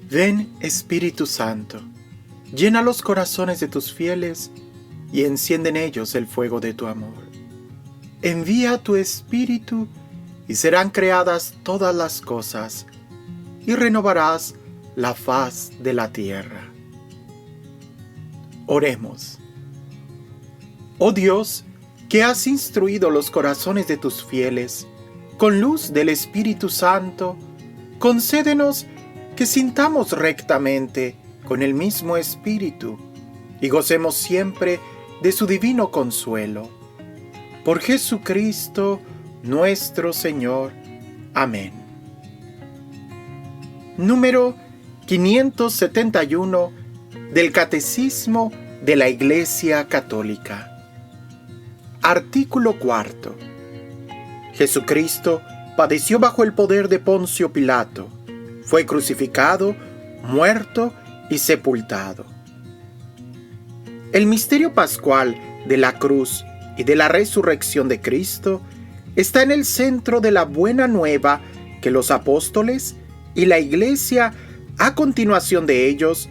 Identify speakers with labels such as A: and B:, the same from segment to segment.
A: Ven, Espíritu Santo, llena los corazones de tus fieles y enciende en ellos el fuego de tu amor. Envía tu Espíritu y serán creadas todas las cosas y renovarás la faz de la tierra. Oremos. Oh Dios, que has instruido los corazones de tus fieles con luz del Espíritu Santo, concédenos que sintamos rectamente con el mismo Espíritu y gocemos siempre de su divino consuelo. Por Jesucristo nuestro Señor. Amén. Número 571 del Catecismo de la Iglesia Católica. Artículo 4. Jesucristo padeció bajo el poder de Poncio Pilato. Fue crucificado, muerto y sepultado. El misterio pascual de la cruz y de la resurrección de Cristo está en el centro de la buena nueva que los apóstoles y la Iglesia, a continuación de ellos,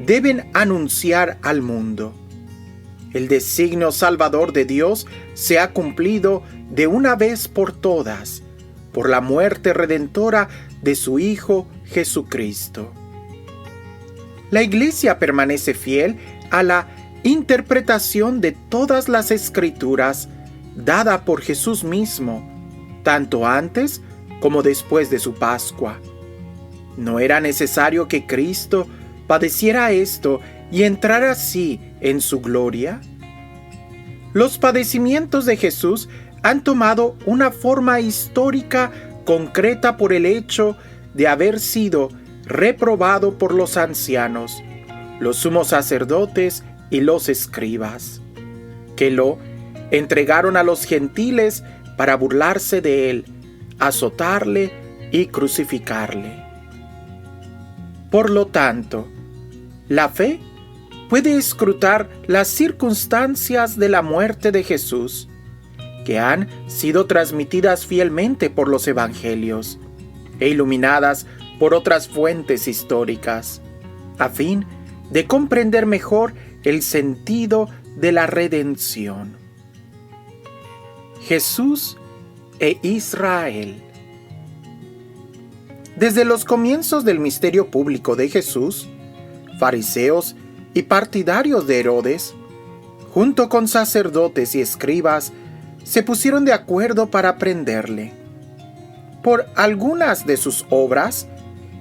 A: deben anunciar al mundo. El designio salvador de Dios se ha cumplido de una vez por todas, por la muerte redentora de su Hijo Jesucristo. La Iglesia permanece fiel a la interpretación de todas las Escrituras dada por Jesús mismo, tanto antes como después de su Pascua. ¿No era necesario que Cristo padeciera esto y entrara así en su gloria? Los padecimientos de Jesús han tomado una forma histórica concreta por el hecho de haber sido reprobado por los ancianos, los sumos sacerdotes y los escribas, que lo entregaron a los gentiles para burlarse de él, azotarle y crucificarle. Por lo tanto, la fe puede escrutar las circunstancias de la muerte de Jesús, que han sido transmitidas fielmente por los evangelios e iluminadas por otras fuentes históricas, a fin de comprender mejor el sentido de la redención. Jesús e Israel. Desde los comienzos del misterio público de Jesús, fariseos y partidarios de Herodes, junto con sacerdotes y escribas, se pusieron de acuerdo para prenderle. Por algunas de sus obras,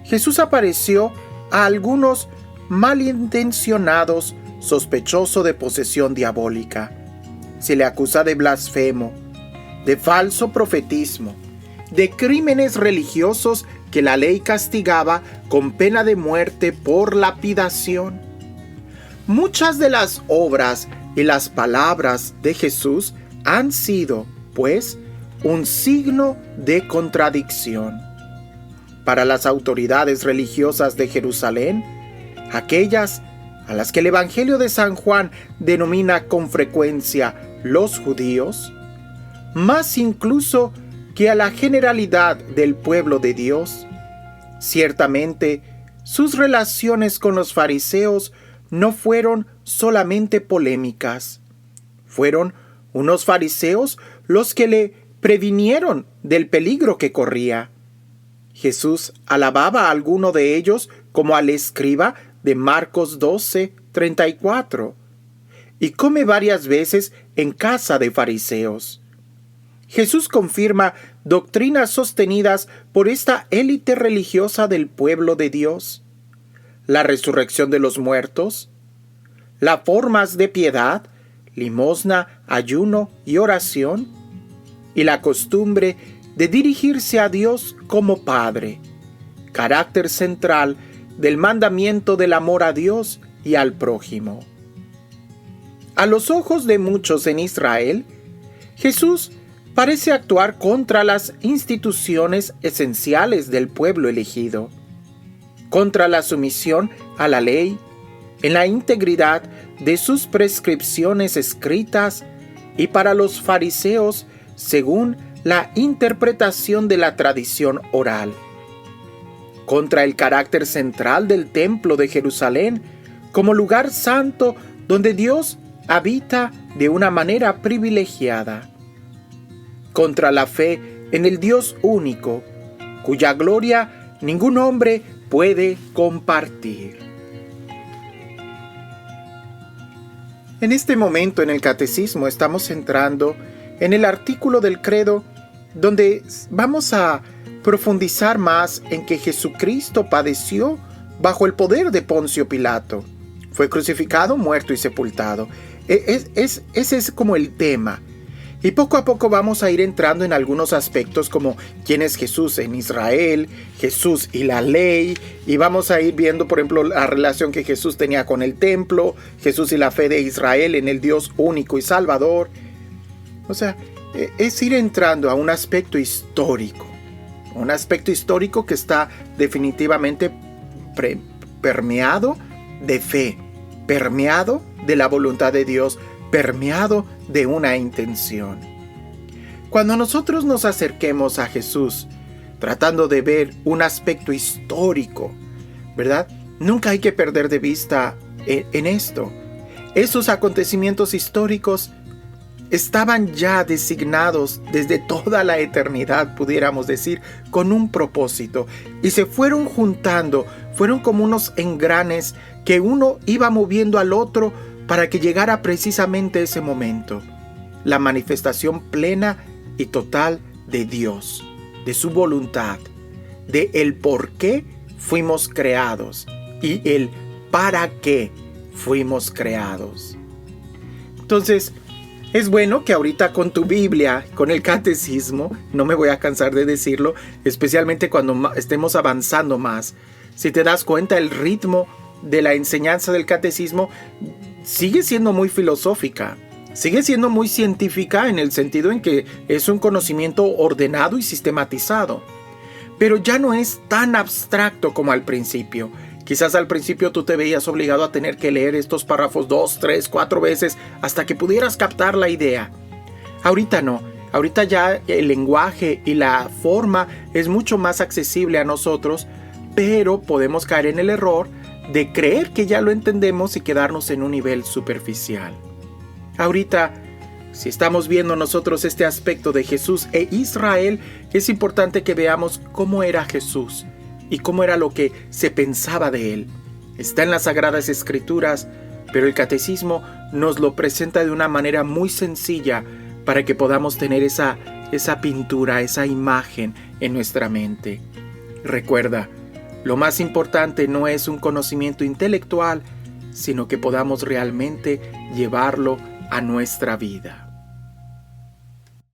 A: Jesús apareció a algunos malintencionados sospechosos de posesión diabólica. Se le acusa de blasfemo, de falso profetismo, de crímenes religiosos que la ley castigaba con pena de muerte por lapidación. Muchas de las obras y las palabras de Jesús han sido, pues, un signo de contradicción. Para las autoridades religiosas de Jerusalén, aquellas a las que el Evangelio de San Juan denomina con frecuencia los judíos, más incluso que a la generalidad del pueblo de Dios, ciertamente sus relaciones con los fariseos no fueron solamente polémicas. Fueron unos fariseos los que le previnieron del peligro que corría. Jesús alababa a alguno de ellos como al escriba de Marcos 12:34, y come varias veces en casa de fariseos. Jesús confirma doctrinas sostenidas por esta élite religiosa del pueblo de Dios: la resurrección de los muertos, las formas de piedad, limosna, ayuno y oración, y la costumbre de dirigirse a Dios como Padre, carácter central del mandamiento del amor a Dios y al prójimo. A los ojos de muchos en Israel, Jesús parece actuar contra las instituciones esenciales del pueblo elegido, contra la sumisión a la ley, en la integridad de sus prescripciones escritas, y para los fariseos según la interpretación de la tradición oral. contra el carácter central del Templo de Jerusalén como lugar santo donde Dios habita de una manera privilegiada, contra la fe en el Dios único, cuya gloria ningún hombre puede compartir. En este momento en el Catecismo estamos entrando en el artículo del credo donde vamos a profundizar más en que Jesucristo padeció bajo el poder de Poncio Pilato. Fue crucificado, muerto y sepultado. Ese es como el tema. Y poco a poco vamos a ir entrando en algunos aspectos como quién es Jesús en Israel, Jesús y la ley, y vamos a ir viendo, por ejemplo, la relación que Jesús tenía con el templo, Jesús y la fe de Israel en el Dios único y Salvador. O sea, es ir entrando a un aspecto histórico que está definitivamente permeado de fe, permeado de la voluntad de Dios, permeado de una intención. Cuando nosotros nos acerquemos a Jesús, tratando de ver un aspecto histórico, ¿verdad? Nunca hay que perder de vista en esto. Esos acontecimientos históricos estaban ya designados desde toda la eternidad, pudiéramos decir, con un propósito, y se fueron juntando, fueron como unos engranes que uno iba moviendo al otro para que llegara precisamente ese momento, la manifestación plena y total de Dios, de su voluntad, de el por qué fuimos creados y el para qué fuimos creados. Entonces, es bueno que ahorita con tu Biblia, con el catecismo, no me voy a cansar de decirlo, especialmente cuando estemos avanzando más, si te das cuenta, el ritmo de la enseñanza del catecismo sigue siendo muy filosófica, sigue siendo muy científica en el sentido en que es un conocimiento ordenado y sistematizado, pero ya no es tan abstracto como al principio. Quizás al principio tú te veías obligado a tener que leer estos párrafos 2, 3, 4 veces hasta que pudieras captar la idea. Ahorita no, ahorita ya el lenguaje y la forma es mucho más accesible a nosotros, pero podemos caer en el error de creer que ya lo entendemos y quedarnos en un nivel superficial. Ahorita, si estamos viendo nosotros este aspecto de Jesús e Israel, es importante que veamos cómo era Jesús y cómo era lo que se pensaba de él. Está en las Sagradas Escrituras, pero el Catecismo nos lo presenta de una manera muy sencilla para que podamos tener esa pintura, esa imagen en nuestra mente. Recuerda, lo más importante no es un conocimiento intelectual, sino que podamos realmente llevarlo a nuestra vida.